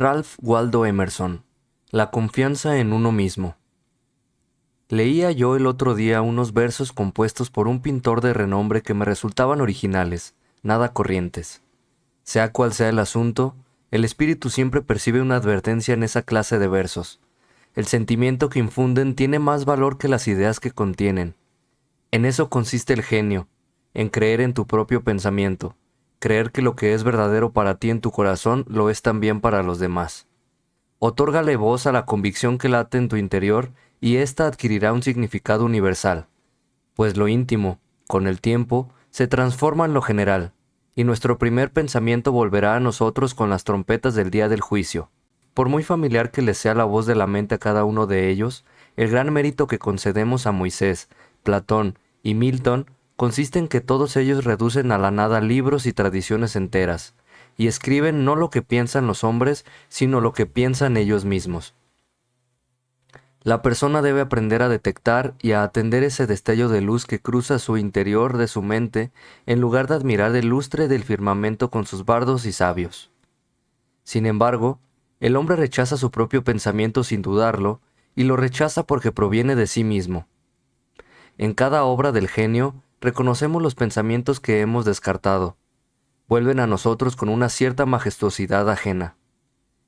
Ralph Waldo Emerson. La confianza en uno mismo. Leía yo el otro día unos versos compuestos por un pintor de renombre que me resultaban originales, nada corrientes. Sea cual sea el asunto, el espíritu siempre percibe una advertencia en esa clase de versos. El sentimiento que infunden tiene más valor que las ideas que contienen. En eso consiste el genio, en creer en tu propio pensamiento, creer que lo que es verdadero para ti en tu corazón lo es también para los demás. Otórgale voz a la convicción que late en tu interior y ésta adquirirá un significado universal, pues lo íntimo, con el tiempo, se transforma en lo general, y nuestro primer pensamiento volverá a nosotros con las trompetas del día del juicio. Por muy familiar que les sea la voz de la mente a cada uno de ellos, el gran mérito que concedemos a Moisés, Platón y Milton consiste en que todos ellos reducen a la nada libros y tradiciones enteras, y escriben no lo que piensan los hombres, sino lo que piensan ellos mismos. La persona debe aprender a detectar y a atender ese destello de luz que cruza su interior de su mente, en lugar de admirar el lustre del firmamento con sus bardos y sabios. Sin embargo, el hombre rechaza su propio pensamiento sin dudarlo, y lo rechaza porque proviene de sí mismo. En cada obra del genio reconocemos los pensamientos que hemos descartado. Vuelven a nosotros con una cierta majestuosidad ajena.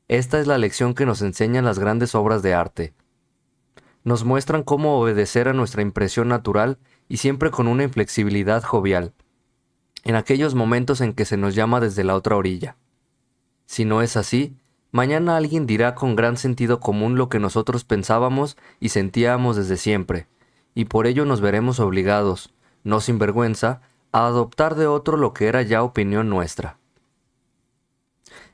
Esta es la lección que nos enseñan las grandes obras de arte. Nos muestran cómo obedecer a nuestra impresión natural y siempre con una inflexibilidad jovial, en aquellos momentos en que se nos llama desde la otra orilla. Si no es así, mañana alguien dirá con gran sentido común lo que nosotros pensábamos y sentíamos desde siempre, y por ello nos veremos obligados, no sin vergüenza, a adoptar de otro lo que era ya opinión nuestra.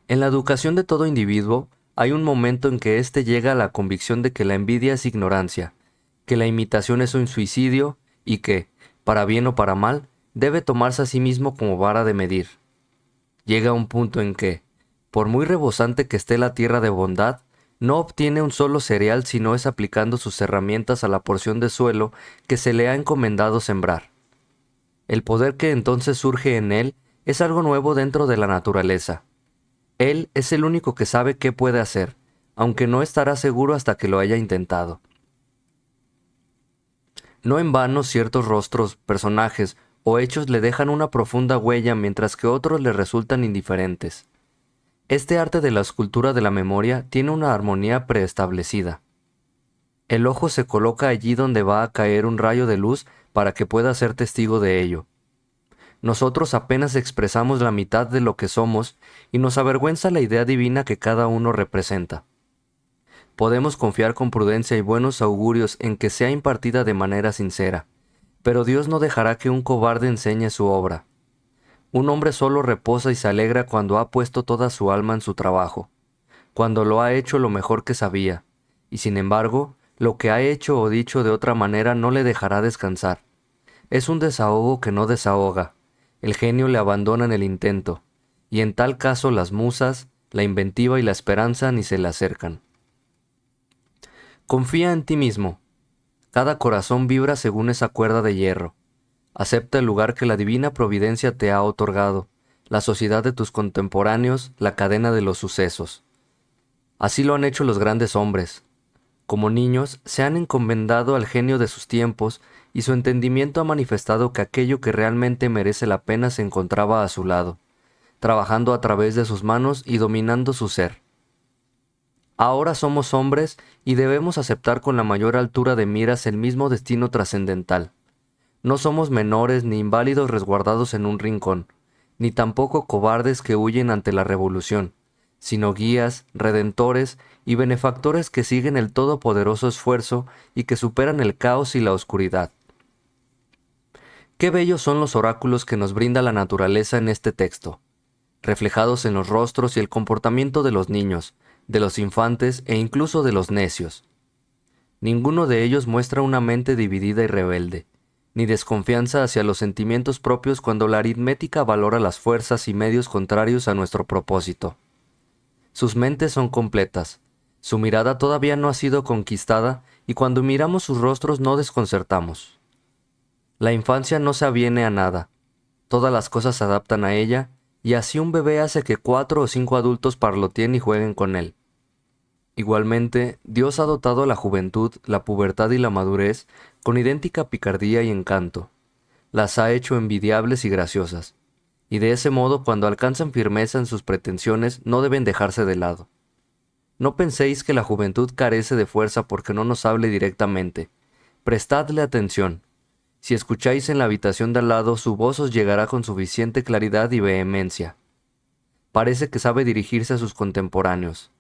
En la educación de todo individuo, hay un momento en que éste llega a la convicción de que la envidia es ignorancia, que la imitación es un suicidio y que, para bien o para mal, debe tomarse a sí mismo como vara de medir. Llega un punto en que, por muy rebosante que esté la tierra de bondad, no obtiene un solo cereal si no es aplicando sus herramientas a la porción de suelo que se le ha encomendado sembrar. El poder que entonces surge en él es algo nuevo dentro de la naturaleza. Él es el único que sabe qué puede hacer, aunque no estará seguro hasta que lo haya intentado. No en vano ciertos rostros, personajes o hechos le dejan una profunda huella mientras que otros le resultan indiferentes. Este arte de la escultura de la memoria tiene una armonía preestablecida. El ojo se coloca allí donde va a caer un rayo de luz para que pueda ser testigo de ello. Nosotros apenas expresamos la mitad de lo que somos y nos avergüenza la idea divina que cada uno representa. Podemos confiar con prudencia y buenos augurios en que sea impartida de manera sincera, pero Dios no dejará que un cobarde enseñe su obra. Un hombre solo reposa y se alegra cuando ha puesto toda su alma en su trabajo, cuando lo ha hecho lo mejor que sabía, y sin embargo, lo que ha hecho o dicho de otra manera no le dejará descansar. Es un desahogo que no desahoga. El genio le abandona en el intento, y en tal caso las musas, la inventiva y la esperanza ni se le acercan. Confía en ti mismo. Cada corazón vibra según esa cuerda de hierro. Acepta el lugar que la divina providencia te ha otorgado, la sociedad de tus contemporáneos, la cadena de los sucesos. Así lo han hecho los grandes hombres. Como niños, se han encomendado al genio de sus tiempos y su entendimiento ha manifestado que aquello que realmente merece la pena se encontraba a su lado, trabajando a través de sus manos y dominando su ser. Ahora somos hombres y debemos aceptar con la mayor altura de miras el mismo destino trascendental. No somos menores ni inválidos resguardados en un rincón, ni tampoco cobardes que huyen ante la revolución, sino guías, redentores y benefactores que siguen el todopoderoso esfuerzo y que superan el caos y la oscuridad. Qué bellos son los oráculos que nos brinda la naturaleza en este texto, reflejados en los rostros y el comportamiento de los niños, de los infantes e incluso de los necios. Ninguno de ellos muestra una mente dividida y rebelde, ni desconfianza hacia los sentimientos propios cuando la aritmética valora las fuerzas y medios contrarios a nuestro propósito. Sus mentes son completas, su mirada todavía no ha sido conquistada y cuando miramos sus rostros no desconcertamos. La infancia no se aviene a nada, todas las cosas se adaptan a ella y así un bebé hace que 4 o 5 adultos parloteen y jueguen con él. Igualmente, Dios ha dotado a la juventud, la pubertad y la madurez con idéntica picardía y encanto. Las ha hecho envidiables y graciosas, y de ese modo cuando alcanzan firmeza en sus pretensiones no deben dejarse de lado. No penséis que la juventud carece de fuerza porque no nos hable directamente. Prestadle atención. Si escucháis en la habitación de al lado, su voz os llegará con suficiente claridad y vehemencia. Parece que sabe dirigirse a sus contemporáneos.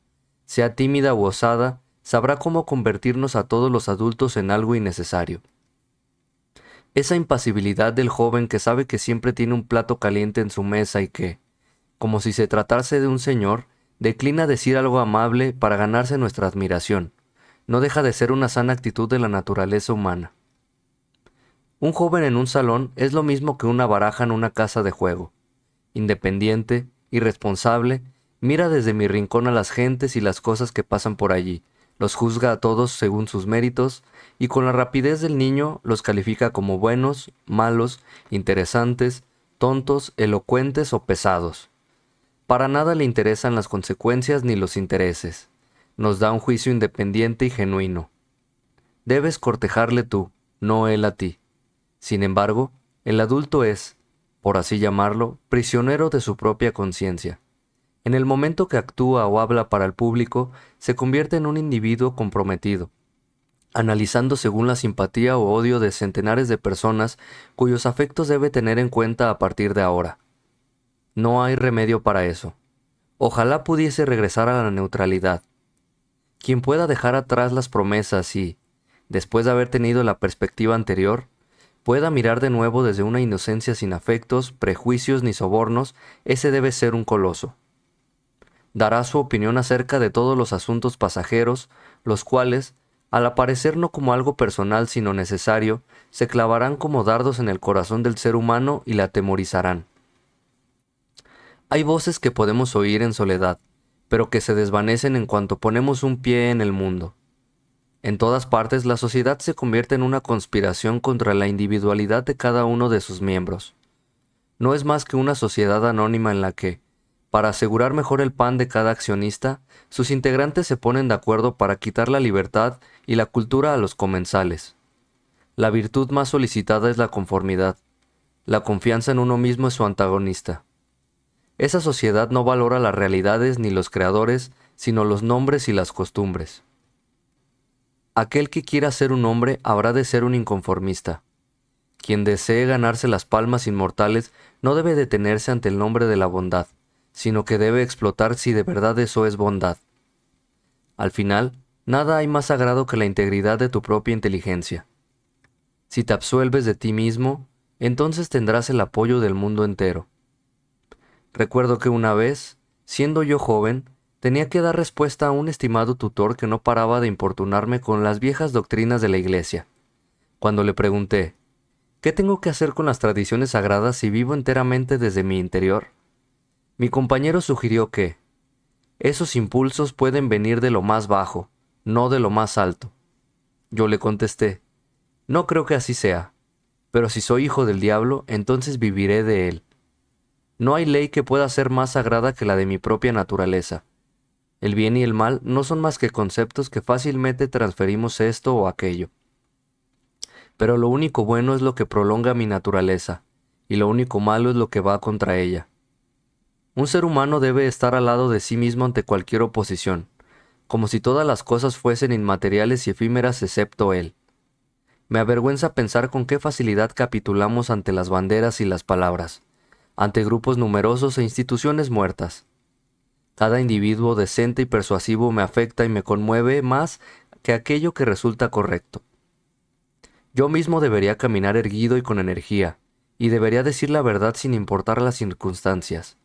Sea tímida u osada, sabrá cómo convertirnos a todos los adultos en algo innecesario. Esa impasibilidad del joven que sabe que siempre tiene un plato caliente en su mesa y que, como si se tratase de un señor, declina decir algo amable para ganarse nuestra admiración, no deja de ser una sana actitud de la naturaleza humana. Un joven en un salón es lo mismo que una baraja en una casa de juego. Independiente, irresponsable, mira desde mi rincón a las gentes y las cosas que pasan por allí, los juzga a todos según sus méritos, y con la rapidez del niño los califica como buenos, malos, interesantes, tontos, elocuentes o pesados. Para nada le interesan las consecuencias ni los intereses. Nos da un juicio independiente y genuino. Debes cortejarle tú, no él a ti. Sin embargo, el adulto es, por así llamarlo, prisionero de su propia conciencia. En el momento que actúa o habla para el público, se convierte en un individuo comprometido, analizando según la simpatía o odio de centenares de personas cuyos afectos debe tener en cuenta a partir de ahora. No hay remedio para eso. Ojalá pudiese regresar a la neutralidad. Quien pueda dejar atrás las promesas y, después de haber tenido la perspectiva anterior, pueda mirar de nuevo desde una inocencia sin afectos, prejuicios ni sobornos, ese debe ser un coloso. Dará su opinión acerca de todos los asuntos pasajeros, los cuales, al aparecer no como algo personal sino necesario, se clavarán como dardos en el corazón del ser humano y le atemorizarán. Hay voces que podemos oír en soledad, pero que se desvanecen en cuanto ponemos un pie en el mundo. En todas partes la sociedad se convierte en una conspiración contra la individualidad de cada uno de sus miembros. No es más que una sociedad anónima en la que, para asegurar mejor el pan de cada accionista, sus integrantes se ponen de acuerdo para quitar la libertad y la cultura a los comensales. La virtud más solicitada es la conformidad. La confianza en uno mismo es su antagonista. Esa sociedad no valora las realidades ni los creadores, sino los nombres y las costumbres. Aquel que quiera ser un hombre habrá de ser un inconformista. Quien desee ganarse las palmas inmortales no debe detenerse ante el nombre de la bondad, sino que debe explotar si de verdad eso es bondad. Al final, nada hay más sagrado que la integridad de tu propia inteligencia. Si te absuelves de ti mismo, entonces tendrás el apoyo del mundo entero. Recuerdo que una vez, siendo yo joven, tenía que dar respuesta a un estimado tutor que no paraba de importunarme con las viejas doctrinas de la Iglesia. Cuando le pregunté, ¿qué tengo que hacer con las tradiciones sagradas si vivo enteramente desde mi interior? Mi compañero sugirió que esos impulsos pueden venir de lo más bajo, no de lo más alto. Yo le contesté, no creo que así sea, pero si soy hijo del diablo, entonces viviré de él. No hay ley que pueda ser más sagrada que la de mi propia naturaleza. El bien y el mal no son más que conceptos que fácilmente transferimos esto o aquello. Pero lo único bueno es lo que prolonga mi naturaleza, y lo único malo es lo que va contra ella. Un ser humano debe estar al lado de sí mismo ante cualquier oposición, como si todas las cosas fuesen inmateriales y efímeras excepto él. Me avergüenza pensar con qué facilidad capitulamos ante las banderas y las palabras, ante grupos numerosos e instituciones muertas. Cada individuo decente y persuasivo me afecta y me conmueve más que aquello que resulta correcto. Yo mismo debería caminar erguido y con energía, y debería decir la verdad sin importar las circunstancias.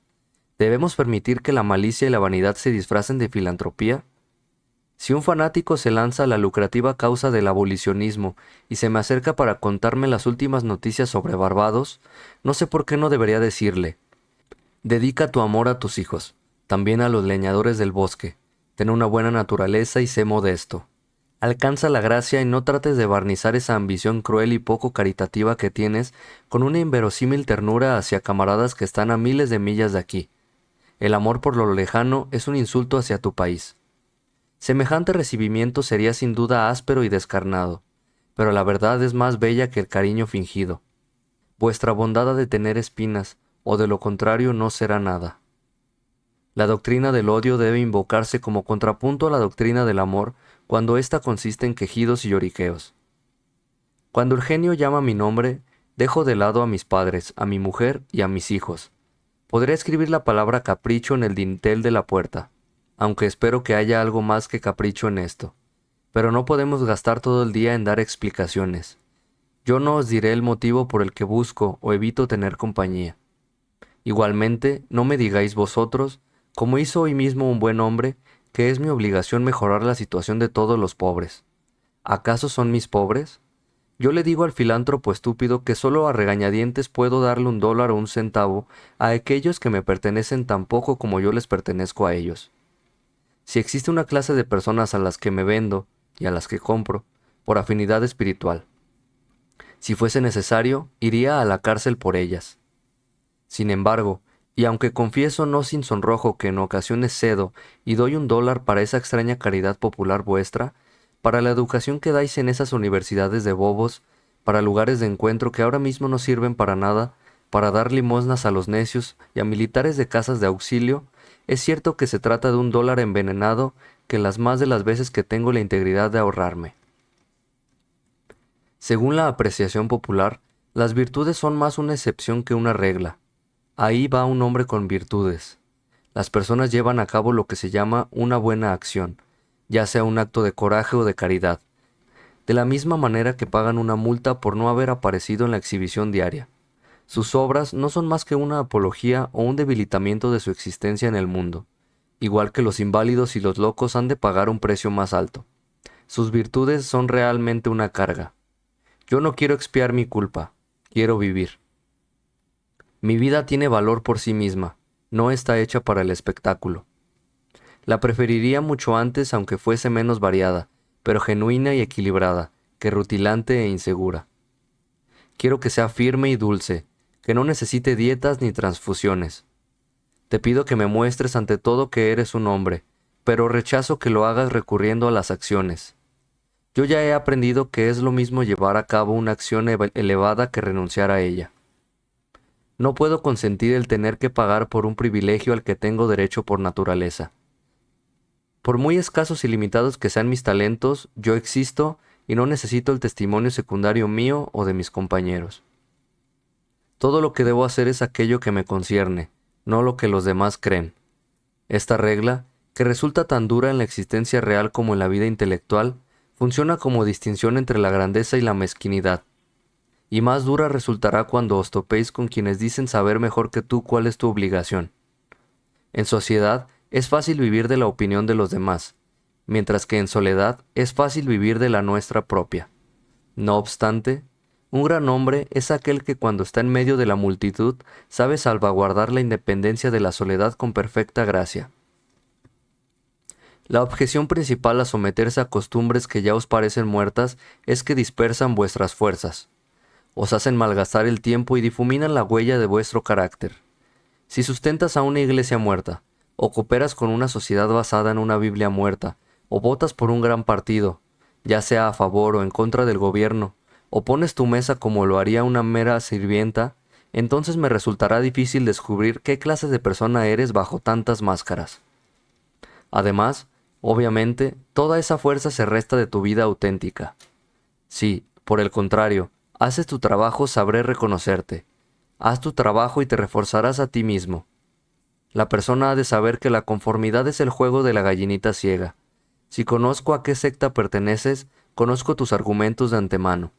¿Debemos permitir que la malicia y la vanidad se disfracen de filantropía? Si un fanático se lanza a la lucrativa causa del abolicionismo y se me acerca para contarme las últimas noticias sobre Barbados, no sé por qué no debería decirle: dedica tu amor a tus hijos, también a los leñadores del bosque, ten una buena naturaleza y sé modesto. Alcanza la gracia y no trates de barnizar esa ambición cruel y poco caritativa que tienes con una inverosímil ternura hacia camaradas que están a miles de millas de aquí. El amor por lo lejano es un insulto hacia tu país. Semejante recibimiento sería sin duda áspero y descarnado, pero la verdad es más bella que el cariño fingido. Vuestra bondad ha de tener espinas, o de lo contrario no será nada. La doctrina del odio debe invocarse como contrapunto a la doctrina del amor cuando ésta consiste en quejidos y lloriqueos. Cuando el genio llama mi nombre, dejo de lado a mis padres, a mi mujer y a mis hijos. Podré escribir la palabra capricho en el dintel de la puerta, aunque espero que haya algo más que capricho en esto. Pero no podemos gastar todo el día en dar explicaciones. Yo no os diré el motivo por el que busco o evito tener compañía. Igualmente, no me digáis vosotros, como hizo hoy mismo un buen hombre, que es mi obligación mejorar la situación de todos los pobres. ¿Acaso son mis pobres? Yo le digo al filántropo estúpido que solo a regañadientes puedo darle $1 o 1 centavo a aquellos que me pertenecen tan poco como yo les pertenezco a ellos. Si existe una clase de personas a las que me vendo y a las que compro, por afinidad espiritual. Si fuese necesario, iría a la cárcel por ellas. Sin embargo, y aunque confieso no sin sonrojo que en ocasiones cedo y doy $1 para esa extraña caridad popular vuestra, para la educación que dais en esas universidades de bobos, para lugares de encuentro que ahora mismo no sirven para nada, para dar limosnas a los necios y a militares de casas de auxilio, es cierto que se trata de $1 envenenado que las más de las veces que tengo la integridad de ahorrarme. Según la apreciación popular, las virtudes son más una excepción que una regla. Ahí va un hombre con virtudes. Las personas llevan a cabo lo que se llama una buena acción, ya sea un acto de coraje o de caridad, de la misma manera que pagan una multa por no haber aparecido en la exhibición diaria. Sus obras no son más que una apología o un debilitamiento de su existencia en el mundo, igual que los inválidos y los locos han de pagar un precio más alto. Sus virtudes son realmente una carga. Yo no quiero expiar mi culpa, quiero vivir. Mi vida tiene valor por sí misma, no está hecha para el espectáculo. La preferiría mucho antes aunque fuese menos variada, pero genuina y equilibrada, que rutilante e insegura. Quiero que sea firme y dulce, que no necesite dietas ni transfusiones. Te pido que me muestres ante todo que eres un hombre, pero rechazo que lo hagas recurriendo a las acciones. Yo ya he aprendido que es lo mismo llevar a cabo una acción elevada que renunciar a ella. No puedo consentir el tener que pagar por un privilegio al que tengo derecho por naturaleza. Por muy escasos y limitados que sean mis talentos, yo existo y no necesito el testimonio secundario mío o de mis compañeros. Todo lo que debo hacer es aquello que me concierne, no lo que los demás creen. Esta regla, que resulta tan dura en la existencia real como en la vida intelectual, funciona como distinción entre la grandeza y la mezquinidad. Y más dura resultará cuando os topéis con quienes dicen saber mejor que tú cuál es tu obligación. En sociedad es fácil vivir de la opinión de los demás, mientras que en soledad es fácil vivir de la nuestra propia. No obstante, un gran hombre es aquel que cuando está en medio de la multitud sabe salvaguardar la independencia de la soledad con perfecta gracia. La objeción principal a someterse a costumbres que ya os parecen muertas es que dispersan vuestras fuerzas. Os hacen malgastar el tiempo y difuminan la huella de vuestro carácter. Si sustentas a una iglesia muerta, o cooperas con una sociedad basada en una Biblia muerta, o votas por un gran partido, ya sea a favor o en contra del gobierno, o pones tu mesa como lo haría una mera sirvienta, entonces me resultará difícil descubrir qué clase de persona eres bajo tantas máscaras. Además, obviamente, toda esa fuerza se resta de tu vida auténtica. Si, por el contrario, haces tu trabajo, sabré reconocerte. Haz tu trabajo y te reforzarás a ti mismo. La persona ha de saber que la conformidad es el juego de la gallinita ciega. Si conozco a qué secta perteneces, conozco tus argumentos de antemano.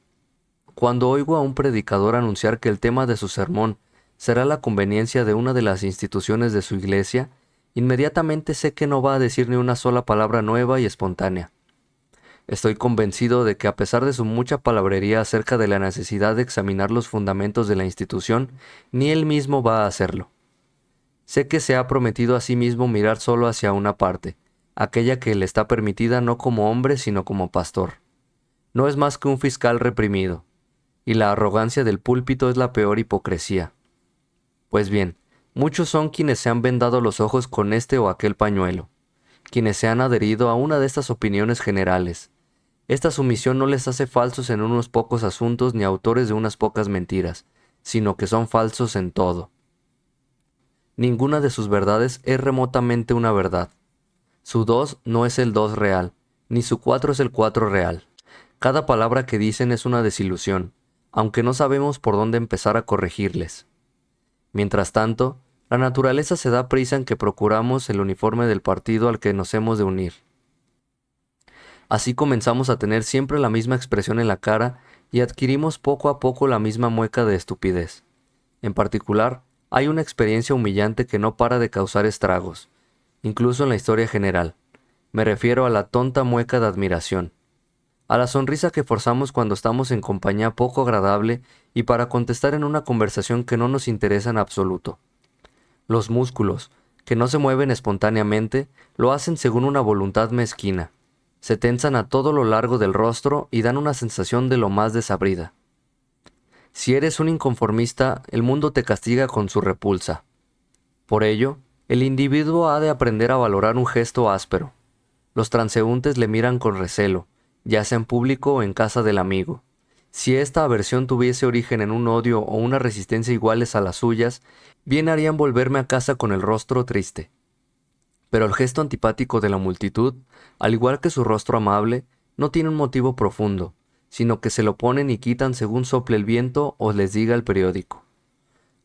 Cuando oigo a un predicador anunciar que el tema de su sermón será la conveniencia de una de las instituciones de su iglesia, inmediatamente sé que no va a decir ni una sola palabra nueva y espontánea. Estoy convencido de que a pesar de su mucha palabrería acerca de la necesidad de examinar los fundamentos de la institución, ni él mismo va a hacerlo. Sé que se ha prometido a sí mismo mirar solo hacia una parte, aquella que le está permitida no como hombre sino como pastor. No es más que un fiscal reprimido, y la arrogancia del púlpito es la peor hipocresía. Pues bien, muchos son quienes se han vendado los ojos con este o aquel pañuelo, quienes se han adherido a una de estas opiniones generales. Esta sumisión no les hace falsos en unos pocos asuntos ni autores de unas pocas mentiras, sino que son falsos en todo. Ninguna de sus verdades es remotamente una verdad. Su 2 no es el 2 real, ni su 4 es el 4 real. Cada palabra que dicen es una desilusión, aunque no sabemos por dónde empezar a corregirles. Mientras tanto, la naturaleza se da prisa en que procuramos el uniforme del partido al que nos hemos de unir. Así comenzamos a tener siempre la misma expresión en la cara y adquirimos poco a poco la misma mueca de estupidez. En particular, hay una experiencia humillante que no para de causar estragos, incluso en la historia general. Me refiero a la tonta mueca de admiración, a la sonrisa que forzamos cuando estamos en compañía poco agradable y para contestar en una conversación que no nos interesa en absoluto. Los músculos, que no se mueven espontáneamente, lo hacen según una voluntad mezquina. Se tensan a todo lo largo del rostro y dan una sensación de lo más desabrida. Si eres un inconformista, el mundo te castiga con su repulsa. Por ello, el individuo ha de aprender a valorar un gesto áspero. Los transeúntes le miran con recelo, ya sea en público o en casa del amigo. Si esta aversión tuviese origen en un odio o una resistencia iguales a las suyas, bien harían volverme a casa con el rostro triste. Pero el gesto antipático de la multitud, al igual que su rostro amable, no tiene un motivo profundo, sino que se lo ponen y quitan según sople el viento o les diga el periódico.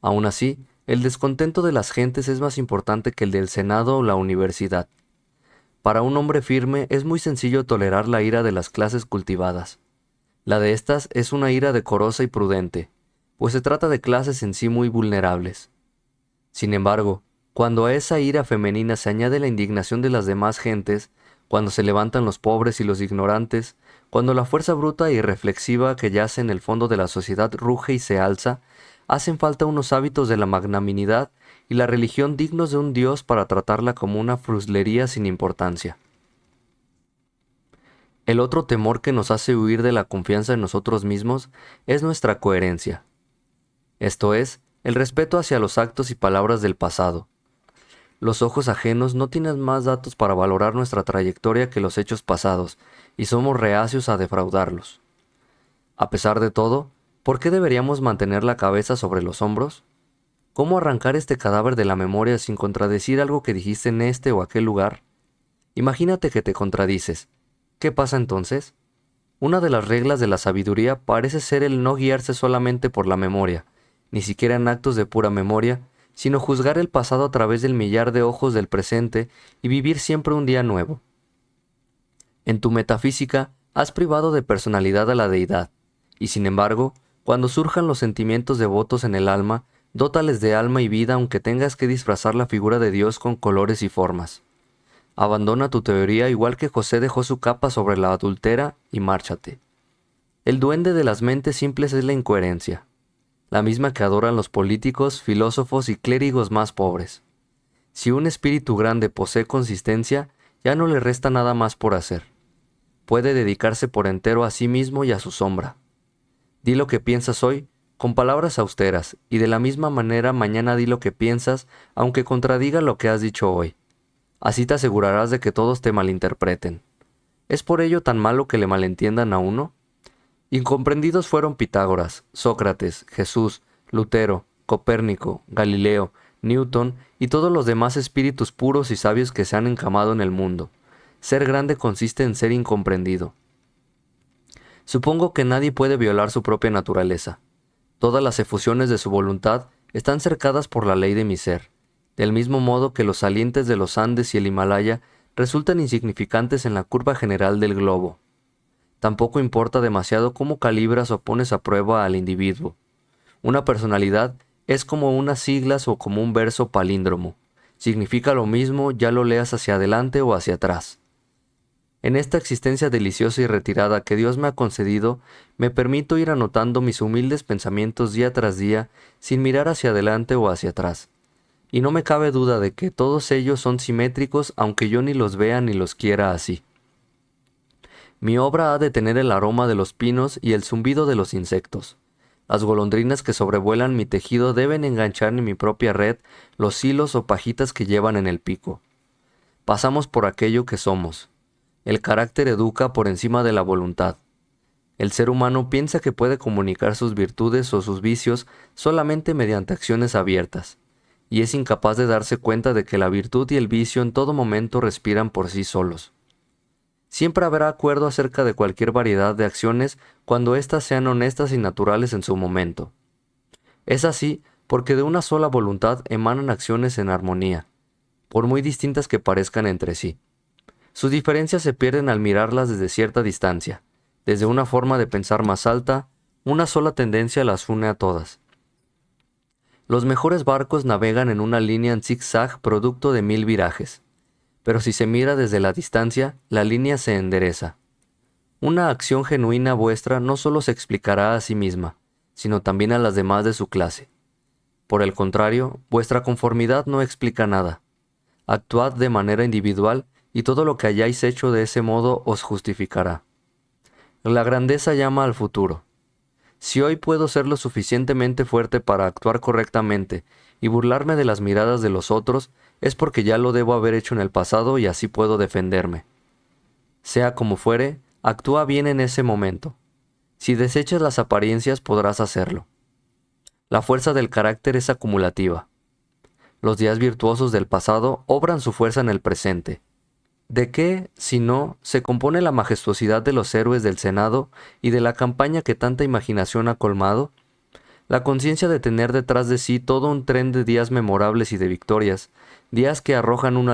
Aún así, el descontento de las gentes es más importante que el del Senado o la universidad. Para un hombre firme es muy sencillo tolerar la ira de las clases cultivadas. La de estas es una ira decorosa y prudente, pues se trata de clases en sí muy vulnerables. Sin embargo, cuando a esa ira femenina se añade la indignación de las demás gentes, cuando se levantan los pobres y los ignorantes, cuando la fuerza bruta y irreflexiva que yace en el fondo de la sociedad ruge y se alza, hacen falta unos hábitos de la magnanimidad y la religión dignos de un Dios para tratarla como una fruslería sin importancia. El otro temor que nos hace huir de la confianza en nosotros mismos es nuestra coherencia. Esto es, el respeto hacia los actos y palabras del pasado. Los ojos ajenos no tienen más datos para valorar nuestra trayectoria que los hechos pasados, y somos reacios a defraudarlos. A pesar de todo, ¿por qué deberíamos mantener la cabeza sobre los hombros? ¿Cómo arrancar este cadáver de la memoria sin contradecir algo que dijiste en este o aquel lugar? Imagínate que te contradices. ¿Qué pasa entonces? Una de las reglas de la sabiduría parece ser el no guiarse solamente por la memoria, ni siquiera en actos de pura memoria, sino juzgar el pasado a través del millar de ojos del presente y vivir siempre un día nuevo. En tu metafísica has privado de personalidad a la deidad, y sin embargo, cuando surjan los sentimientos devotos en el alma, dótales de alma y vida aunque tengas que disfrazar la figura de Dios con colores y formas. Abandona tu teoría igual que José dejó su capa sobre la adúltera y márchate. El duende de las mentes simples es la incoherencia, la misma que adoran los políticos, filósofos y clérigos más pobres. Si un espíritu grande posee consistencia, ya no le resta nada más por hacer. Puede dedicarse por entero a sí mismo y a su sombra. Di lo que piensas hoy, con palabras austeras, y de la misma manera mañana di lo que piensas, aunque contradiga lo que has dicho hoy. Así te asegurarás de que todos te malinterpreten. ¿Es por ello tan malo que le malentiendan a uno? Incomprendidos fueron Pitágoras, Sócrates, Jesús, Lutero, Copérnico, Galileo, Newton y todos los demás espíritus puros y sabios que se han encamado en el mundo. Ser grande consiste en ser incomprendido. Supongo que nadie puede violar su propia naturaleza. Todas las efusiones de su voluntad están cercadas por la ley de mi ser, del mismo modo que los salientes de los Andes y el Himalaya resultan insignificantes en la curva general del globo. Tampoco importa demasiado cómo calibras o pones a prueba al individuo. Una personalidad es como unas siglas o como un verso palíndromo. Significa lo mismo, ya lo leas hacia adelante o hacia atrás. En esta existencia deliciosa y retirada que Dios me ha concedido, me permito ir anotando mis humildes pensamientos día tras día, sin mirar hacia adelante o hacia atrás. y no me cabe duda de que todos ellos son simétricos aunque yo ni los vea ni los quiera así. Mi obra ha de tener el aroma de los pinos y el zumbido de los insectos. Las golondrinas que sobrevuelan mi tejido deben enganchar en mi propia red los hilos o pajitas que llevan en el pico. Pasamos por aquello que somos. El carácter educa por encima de la voluntad. El ser humano piensa que puede comunicar sus virtudes o sus vicios solamente mediante acciones abiertas, y es incapaz de darse cuenta de que la virtud y el vicio en todo momento respiran por sí solos. Siempre habrá acuerdo acerca de cualquier variedad de acciones cuando éstas sean honestas y naturales en su momento. Es así porque de una sola voluntad emanan acciones en armonía, por muy distintas que parezcan entre sí. Sus diferencias se pierden al mirarlas desde cierta distancia. Desde una forma de pensar más alta, una sola tendencia las une a todas. Los mejores barcos navegan en una línea en zigzag producto de 1000 virajes. Pero si se mira desde la distancia, la línea se endereza. Una acción genuina vuestra no solo se explicará a sí misma, sino también a las demás de su clase. Por el contrario, vuestra conformidad no explica nada. Actuad de manera individual y todo lo que hayáis hecho de ese modo os justificará. La grandeza llama al futuro. Si hoy puedo ser lo suficientemente fuerte para actuar correctamente y burlarme de las miradas de los otros, es porque ya lo debo haber hecho en el pasado y así puedo defenderme. Sea como fuere, actúa bien en ese momento. Si desechas las apariencias podrás hacerlo. La fuerza del carácter es acumulativa. Los días virtuosos del pasado obran su fuerza en el presente. ¿De qué, si no, se compone la majestuosidad de los héroes del Senado y de la campaña que tanta imaginación ha colmado? La conciencia de tener detrás de sí todo un tren de días memorables y de victorias, días que arrojan una